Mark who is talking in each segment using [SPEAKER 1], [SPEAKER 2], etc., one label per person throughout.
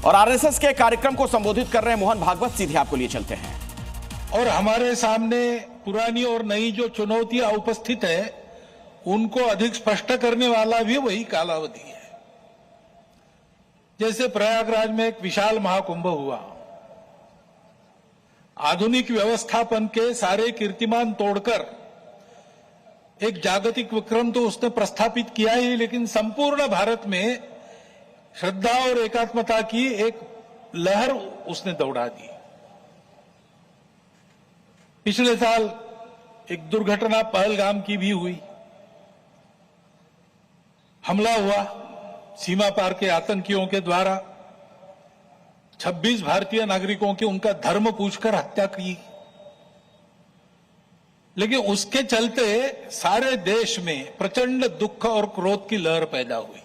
[SPEAKER 1] और आरएसएस के कार्यक्रम को संबोधित कर रहे हैं मोहन भागवत। सीधे आपको लिए चलते हैं।
[SPEAKER 2] और हमारे सामने पुरानी और नई जो चुनौतियां उपस्थित है उनको अधिक स्पष्ट करने वाला भी वही कालावधि है। जैसे प्रयागराज में एक विशाल महाकुंभ हुआ, आधुनिक व्यवस्थापन के सारे कीर्तिमान तोड़कर एक जागतिक विक्रम तो उसने प्रस्थापित किया ही, लेकिन संपूर्ण भारत में श्रद्धा और एकात्मता की एक लहर उसने दौड़ा दी। पिछले साल एक दुर्घटना पहलगाम की भी हुई, हमला हुआ सीमा पार के आतंकियों के द्वारा, 26 भारतीय नागरिकों की उनका धर्म पूछकर हत्या की। लेकिन उसके चलते सारे देश में प्रचंड दुख और क्रोध की लहर पैदा हुई।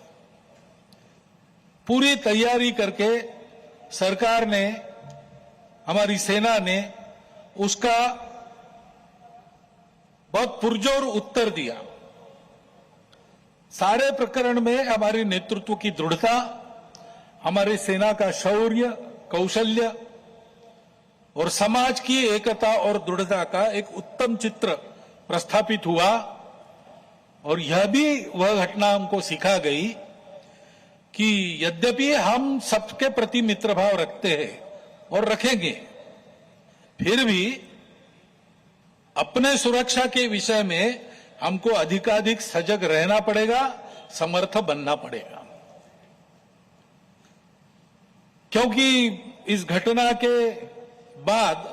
[SPEAKER 2] पूरी तैयारी करके सरकार ने, हमारी सेना ने उसका बहुत पुरजोर उत्तर दिया। सारे प्रकरण में हमारे नेतृत्व की दृढ़ता, हमारे सेना का शौर्य, कौशल्य और समाज की एकता और दृढ़ता का एक उत्तम चित्र प्रस्थापित हुआ। और यह भी वह घटना हमको सिखा गई कि यद्यपि हम सबके प्रति मित्र भाव रखते हैं और रखेंगे, फिर भी अपने सुरक्षा के विषय में हमको अधिकाधिक सजग रहना पड़ेगा, समर्थ बनना पड़ेगा। क्योंकि इस घटना के बाद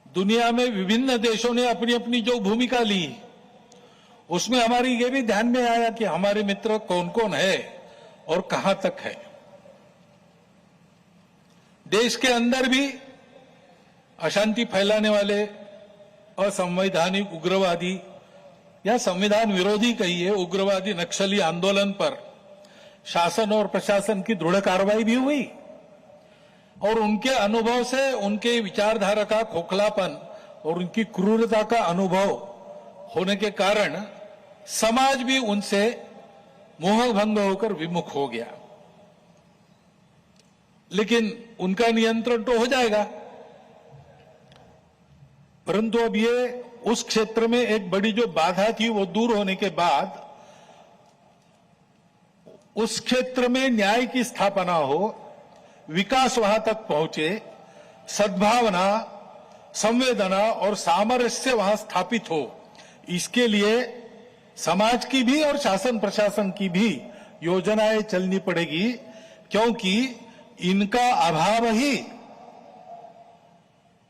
[SPEAKER 2] दुनिया में विभिन्न देशों ने अपनी अपनी जो भूमिका ली, उसमें हमारी ये भी ध्यान में आया कि हमारे मित्र कौन कौन है और कहां तक है। देश के अंदर भी अशांति फैलाने वाले असंवैधानिक उग्रवादी या संविधान विरोधी कहिए उग्रवादी नक्सली आंदोलन पर शासन और प्रशासन की दृढ़ कार्रवाई भी हुई। और उनके अनुभव से उनके विचारधारा का खोखलापन और उनकी क्रूरता का अनुभव होने के कारण समाज भी उनसे मोहभंग होकर विमुख हो गया। लेकिन उनका नियंत्रण तो हो जाएगा, परंतु अब ये उस क्षेत्र में एक बड़ी जो बाधा थी वो दूर होने के बाद उस क्षेत्र में न्याय की स्थापना हो, विकास वहां तक पहुंचे, सद्भावना, संवेदना और सामरस्य वहां स्थापित हो, इसके लिए समाज की भी और शासन प्रशासन की भी योजनाएं चलनी पड़ेगी। क्योंकि इनका अभाव ही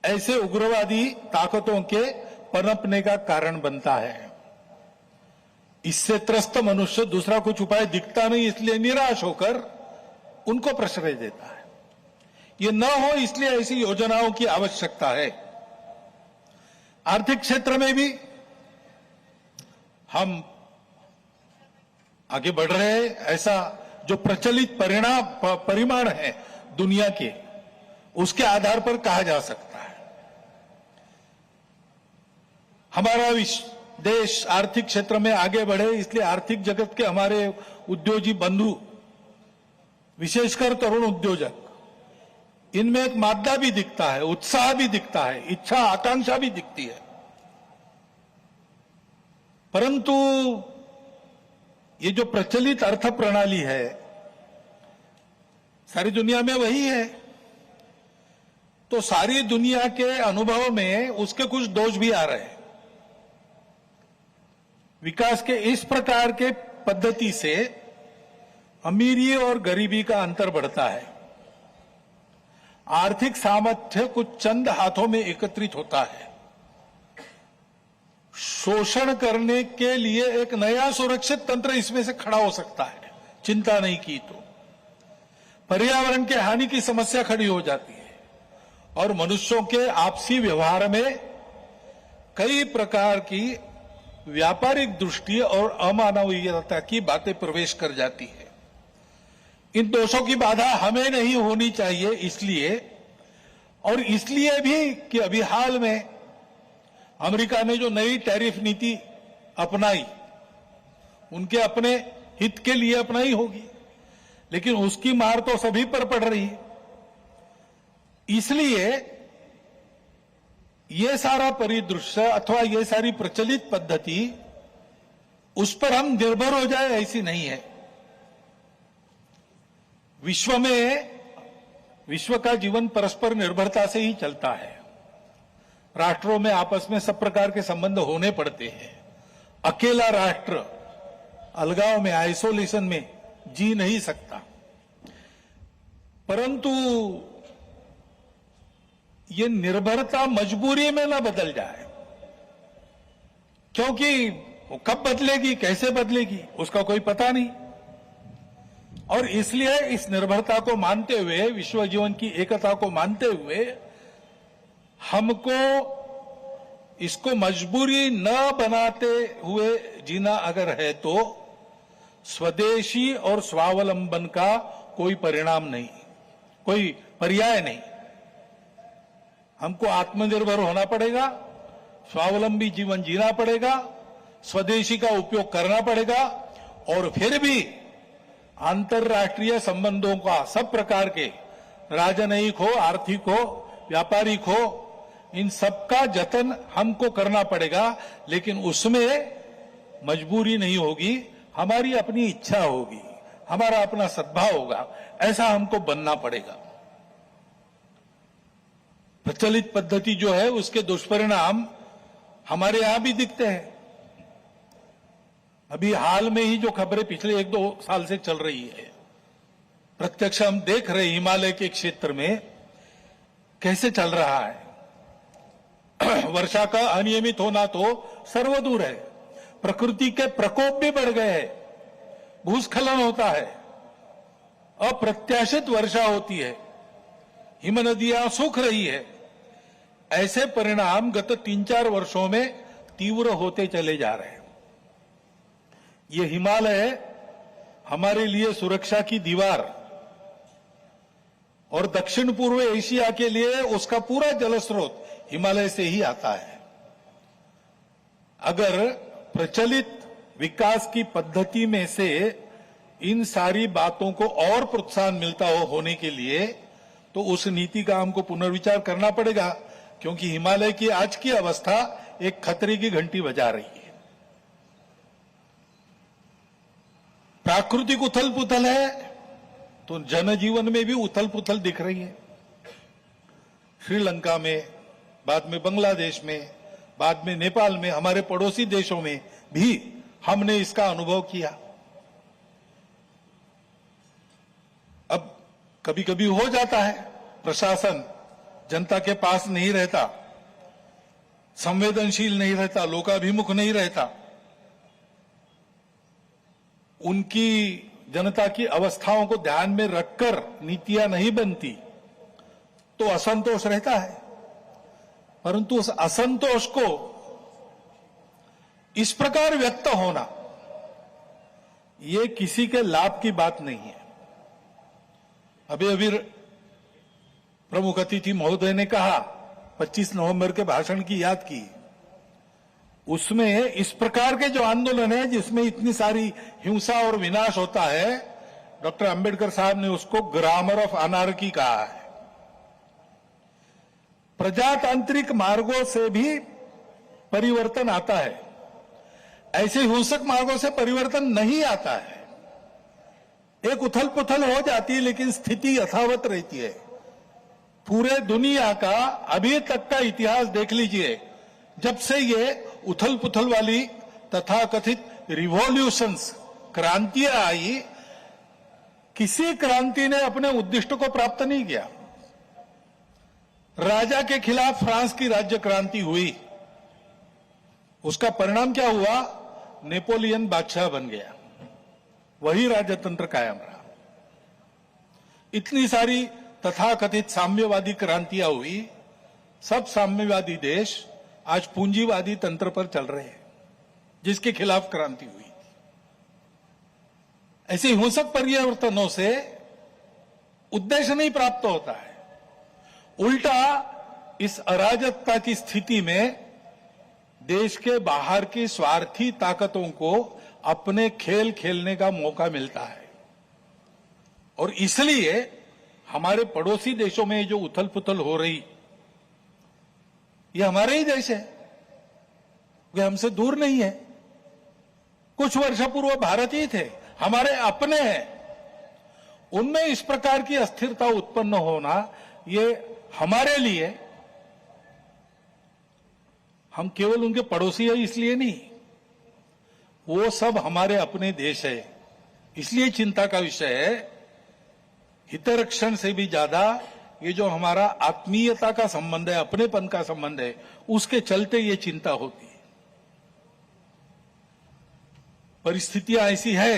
[SPEAKER 2] ऐसे उग्रवादी ताकतों के पनपने का कारण बनता है। इससे त्रस्त मनुष्य दूसरा कुछ उपाय दिखता नहीं, इसलिए निराश होकर उनको प्रश्रय देता है। ये न हो इसलिए ऐसी योजनाओं की आवश्यकता है। आर्थिक क्षेत्र में भी हम आगे बढ़ रहे हैं। ऐसा जो प्रचलित परिमाण है दुनिया के, उसके आधार पर कहा जा सकता है हमारा देश आर्थिक क्षेत्र में आगे बढ़े, इसलिए आर्थिक जगत के हमारे उद्योगी बंधु, विशेषकर तरुण उद्योजक, इनमें एक मादा भी दिखता है, उत्साह भी दिखता है, इच्छा आकांक्षा भी दिखती है। परंतु ये जो प्रचलित अर्थ प्रणाली है सारी दुनिया में वही है, तो सारी दुनिया के अनुभव में उसके कुछ दोष भी आ रहे हैं। विकास के इस प्रकार के पद्धति से अमीरी और गरीबी का अंतर बढ़ता है। आर्थिक सामर्थ्य कुछ चंद हाथों में एकत्रित होता है। शोषण करने के लिए एक नया सुरक्षित तंत्र इसमें से खड़ा हो सकता है, चिंता नहीं की तो। पर्यावरण के हानि की समस्या खड़ी हो जाती है और मनुष्यों के आपसी व्यवहार में कई प्रकार की व्यापारिक दृष्टि और अमानवीयता की बातें प्रवेश कर जाती है। इन दोषों की बाधा हमें नहीं होनी चाहिए, इसलिए भी कि अभी हाल में अमेरिका ने जो नई टैरिफ नीति अपनाई, उनके अपने हित के लिए अपनाई होगी, लेकिन उसकी मार तो सभी पर पड़ रही है। इसलिए ये सारा परिदृश्य अथवा ये सारी प्रचलित पद्धति उस पर हम निर्भर हो जाए ऐसी नहीं है। विश्व का जीवन परस्पर निर्भरता से ही चलता है। राष्ट्रों में आपस में सब प्रकार के संबंध होने पड़ते हैं। अकेला राष्ट्र अलगाव में, आइसोलेशन में जी नहीं सकता। परंतु ये निर्भरता मजबूरी में न बदल जाए, क्योंकि वो कब बदलेगी, कैसे बदलेगी, उसका कोई पता नहीं। और इसलिए इस निर्भरता को मानते हुए, विश्व जीवन की एकता को मानते हुए, हमको इसको मजबूरी न बनाते हुए जीना अगर है तो स्वदेशी और स्वावलंबन का कोई परिणाम नहीं, कोई पर्याय नहीं। हमको आत्मनिर्भर होना पड़ेगा, स्वावलंबी जीवन जीना पड़ेगा, स्वदेशी का उपयोग करना पड़ेगा, और फिर भी अंतर्राष्ट्रीय संबंधों का सब प्रकार के, राजनयिक हो, आर्थिक हो, व्यापारिक हो, इन सबका जतन हमको करना पड़ेगा। लेकिन उसमें मजबूरी नहीं होगी, हमारी अपनी इच्छा होगी, हमारा अपना सद्भाव होगा, ऐसा हमको बनना पड़ेगा। प्रचलित पद्धति जो है उसके दुष्परिणाम हमारे यहां भी दिखते हैं। अभी हाल में ही जो खबरें पिछले 1-2 साल से चल रही है, प्रत्यक्ष हम देख रहे हैं हिमालय के क्षेत्र में कैसे चल रहा है। वर्षा का अनियमित होना तो सर्वदूर है, प्रकृति के प्रकोप भी बढ़ गए हैं, भूस्खलन होता है, अप्रत्याशित वर्षा होती है, हिम नदियां सूख रही है। ऐसे परिणाम गत 3-4 वर्षों में तीव्र होते चले जा रहे हैं। ये हिमालय हमारे लिए सुरक्षा की दीवार और दक्षिण पूर्व एशिया के लिए उसका पूरा जलस्रोत हिमालय से ही आता है। अगर प्रचलित विकास की पद्धति में से इन सारी बातों को और प्रोत्साहन मिलता हो होने के लिए, तो उस नीति का हमको पुनर्विचार करना पड़ेगा, क्योंकि हिमालय की आज की अवस्था एक खतरे की घंटी बजा रही है। प्राकृतिक उथल पुथल है तो जनजीवन में भी उथल पुथल दिख रही है। श्रीलंका में, बाद में बांग्लादेश में, बाद में नेपाल में, हमारे पड़ोसी देशों में भी हमने इसका अनुभव किया। अब कभी कभी हो जाता है, प्रशासन जनता के पास नहीं रहता, संवेदनशील नहीं रहता, लोकाभिमुख नहीं रहता, उनकी जनता की अवस्थाओं को ध्यान में रखकर नीतियां नहीं बनती, तो असंतोष रहता है। परंतु उस असंतोष को इस प्रकार व्यक्त होना, ये किसी के लाभ की बात नहीं है। अभी प्रमुख अतिथि महोदय ने कहा, 25 नवंबर के भाषण की याद की, उसमें इस प्रकार के जो आंदोलन है जिसमें इतनी सारी हिंसा और विनाश होता है, डॉक्टर अंबेडकर साहब ने उसको ग्रामर ऑफ अनार्की कहा है। प्रजातांत्रिक मार्गों से भी परिवर्तन आता है, ऐसे हिंसक मार्गों से परिवर्तन नहीं आता है। एक उथल पुथल हो जाती है, लेकिन स्थिति यथावत रहती है। पूरे दुनिया का अभी तक का इतिहास देख लीजिए, जब से ये उथल पुथल वाली तथाकथित रिवॉल्यूशंस, क्रांतियां आई, किसी क्रांति ने अपने उद्दिष्ट को प्राप्त नहीं किया। राजा के खिलाफ फ्रांस की राज्य क्रांति हुई, उसका परिणाम क्या हुआ? नेपोलियन बादशाह बन गया, वही राजतंत्र कायम रहा। इतनी सारी तथाकथित साम्यवादी क्रांतियां हुई, सब साम्यवादी देश आज पूंजीवादी तंत्र पर चल रहे हैं, जिसके खिलाफ क्रांति हुई। ऐसे हिंसक परिवर्तनों से उद्देश्य नहीं प्राप्त होता है, उल्टा इस अराजकता की स्थिति में देश के बाहर की स्वार्थी ताकतों को अपने खेल खेलने का मौका मिलता है। और इसलिए हमारे पड़ोसी देशों में जो उथल पुथल हो रही, ये हमारे ही देश है, वे हमसे दूर नहीं है। कुछ वर्ष पूर्व भारत ही थे, हमारे अपने हैं। उनमें इस प्रकार की अस्थिरता उत्पन्न होना, ये हमारे लिए, हम केवल उनके पड़ोसी है इसलिए नहीं, वो सब हमारे अपने देश है, इसलिए चिंता का विषय है। हितरक्षण से भी ज्यादा ये जो हमारा आत्मीयता का संबंध है, अपनेपन का संबंध है, उसके चलते ये चिंता होती है। परिस्थितियां ऐसी है,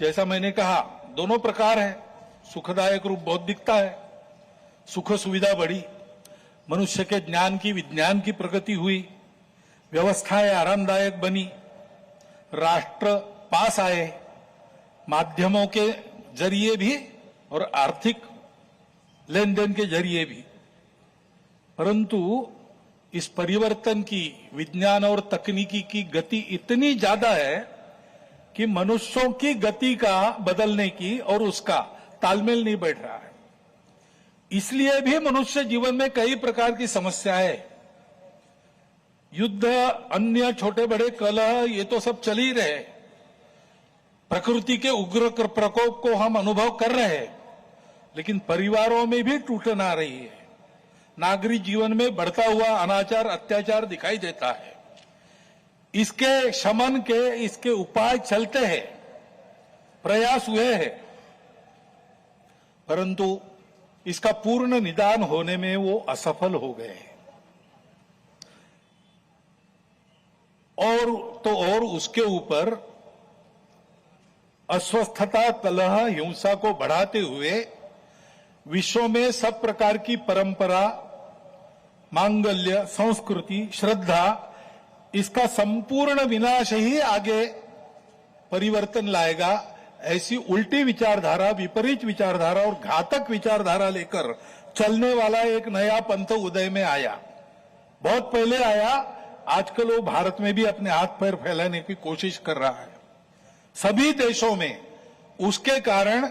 [SPEAKER 2] जैसा मैंने कहा, दोनों प्रकार है। सुखदायक रूप बहुत दिखता है, सुख सुविधा बढ़ी, मनुष्य के ज्ञान की, विज्ञान की प्रगति हुई, व्यवस्थाएं आरामदायक बनी, राष्ट्र पास आए, माध्यमों के जरिए भी और आर्थिक लेन देन के जरिए भी। परंतु इस परिवर्तन की, विज्ञान और तकनीकी की गति इतनी ज्यादा है कि मनुष्यों की गति का बदलने की और उसका तालमेल नहीं बैठ रहा है। इसलिए भी मनुष्य जीवन में कई प्रकार की समस्याएं, युद्ध, अन्य छोटे बड़े कलह, ये तो सब चल ही रहे। प्रकृति के उग्र प्रकोप को हम अनुभव कर रहे हैं, लेकिन परिवारों में भी टूटन आ रही है। नागरिक जीवन में बढ़ता हुआ अनाचार, अत्याचार दिखाई देता है। इसके शमन के, इसके उपाय चलते हैं, प्रयास हुए हैं, परंतु इसका पूर्ण निदान होने में वो असफल हो गए हैं। और उसके ऊपर अस्वस्थता, कलह, हिंसा को बढ़ाते हुए विश्व में सब प्रकार की परंपरा, मांगल्य, संस्कृति, श्रद्धा, इसका संपूर्ण विनाश ही आगे परिवर्तन लाएगा। ऐसी उल्टी विचारधारा, विपरीत विचारधारा और घातक विचारधारा लेकर चलने वाला एक नया पंथ उदय में आया। बहुत पहले आया, आजकल वो भारत में भी अपने हाथ पैर फैलाने की कोशिश कर रहा है। सभी देशों में उसके कारण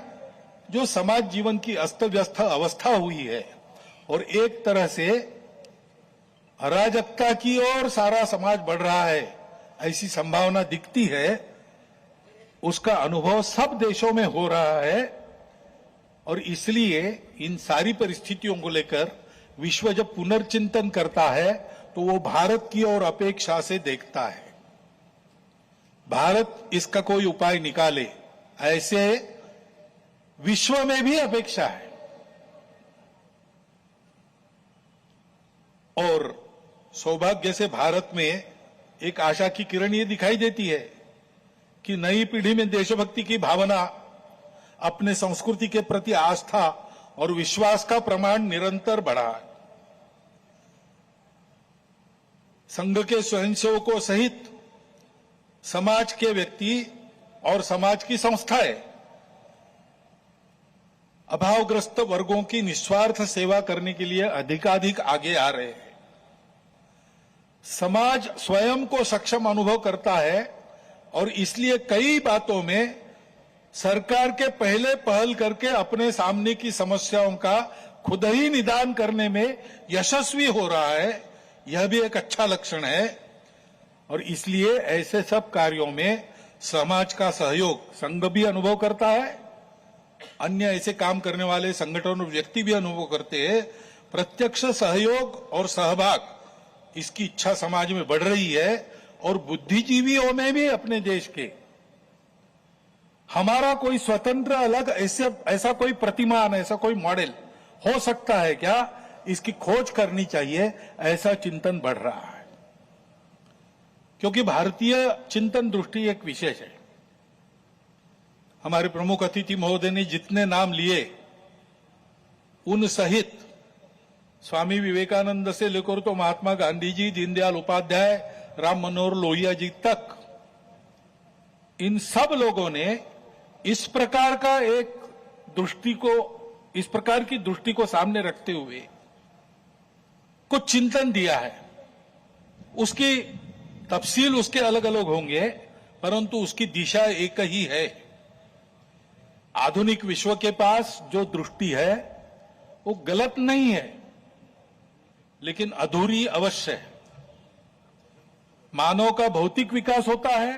[SPEAKER 2] जो समाज जीवन की अस्त व्यस्त अवस्था हुई है और एक तरह से अराजकता की ओर सारा समाज बढ़ रहा है, ऐसी संभावना दिखती है, उसका अनुभव सब देशों में हो रहा है। और इसलिए इन सारी परिस्थितियों को लेकर विश्व जब पुनर्चिंतन करता है तो वो भारत की ओर अपेक्षा से देखता है। भारत इसका कोई उपाय निकाले, ऐसे विश्व में भी अपेक्षा है। और सौभाग्य से भारत में एक आशा की किरण ये दिखाई देती है कि नई पीढ़ी में देशभक्ति की भावना, अपने संस्कृति के प्रति आस्था और विश्वास का प्रमाण निरंतर बढ़ा है। संघ के स्वयंसेवकों सहित समाज के व्यक्ति और समाज की संस्थाएं अभावग्रस्त वर्गों की निस्वार्थ सेवा करने के लिए अधिकाधिक आगे आ रहे हैं। समाज स्वयं को सक्षम अनुभव करता है और इसलिए कई बातों में सरकार के पहले पहल करके अपने सामने की समस्याओं का खुद ही निदान करने में यशस्वी हो रहा है। यह भी एक अच्छा लक्षण है और इसलिए ऐसे सब कार्यों में समाज का सहयोग संघ भी अनुभव करता है, अन्य ऐसे काम करने वाले संगठन और व्यक्ति भी अनुभव करते हैं। प्रत्यक्ष सहयोग और सहभाग, इसकी इच्छा समाज में बढ़ रही है और बुद्धिजीवियों में भी अपने देश के, हमारा कोई स्वतंत्र अलग ऐसा कोई प्रतिमान, ऐसा कोई मॉडल हो सकता है क्या, इसकी खोज करनी चाहिए, ऐसा चिंतन बढ़ रहा है। क्योंकि भारतीय चिंतन दृष्टि एक विशेष है। हमारे प्रमुख अतिथि महोदय ने जितने नाम लिए, उन सहित स्वामी विवेकानंद से लेकर तो महात्मा गांधी जी, दीनदयाल उपाध्याय, राम मनोहर लोहिया जी तक, इन सब लोगों ने इस प्रकार का एक दृष्टि को, इस प्रकार की दृष्टि को सामने रखते हुए कुछ चिंतन दिया है। उसकी तफसील उसके अलग अलग होंगे, परंतु उसकी दिशा एक ही है। आधुनिक विश्व के पास जो दृष्टि है वो गलत नहीं है, लेकिन अधूरी अवश्य है। मानव का भौतिक विकास होता है,